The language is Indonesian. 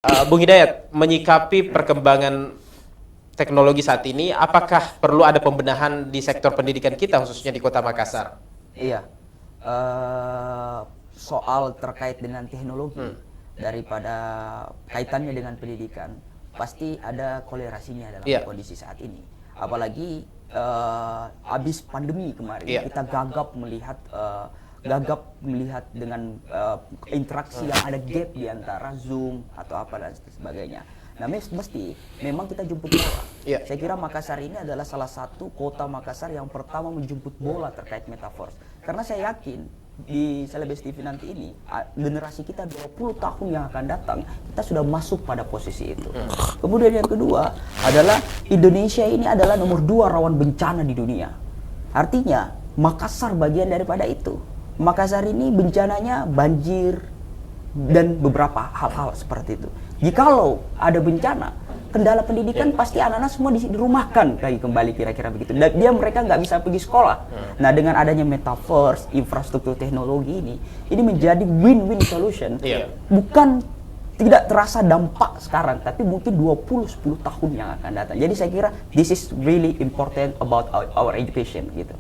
Bung Hidayat, menyikapi perkembangan teknologi saat ini, apakah perlu ada pembenahan di sektor pendidikan kita, khususnya di Kota Makassar? Iya, soal terkait dengan teknologi daripada kaitannya dengan pendidikan, pasti ada kolerasinya dalam Iya. kondisi saat ini. Apalagi habis pandemi kemarin, Iya. kita gagap melihat dengan interaksi yang ada gap di antara Zoom atau apa dan sebagainya. Nah, mesti memang kita jemput bola. Iya. Saya kira Makassar ini adalah salah satu kota Makassar yang pertama menjemput bola terkait metaverse. Karena saya yakin di Celebes TV nanti ini, generasi kita 20 tahun yang akan datang, kita sudah masuk pada posisi itu. Kemudian yang kedua adalah Indonesia ini adalah nomor 2 rawan bencana di dunia. Artinya Makassar bagian daripada itu. Makassar ini bencananya banjir dan beberapa hal-hal seperti itu. Jikalau ada bencana, kendala pendidikan pasti anak-anak semua dirumahkan lagi kembali, kira-kira begitu. Dan mereka nggak bisa pergi sekolah. Nah, dengan adanya metaverse, infrastruktur teknologi ini menjadi win-win solution. Bukan tidak terasa dampak sekarang, tapi mungkin 10 tahun yang akan datang. Jadi saya kira this is really important about our education gitu.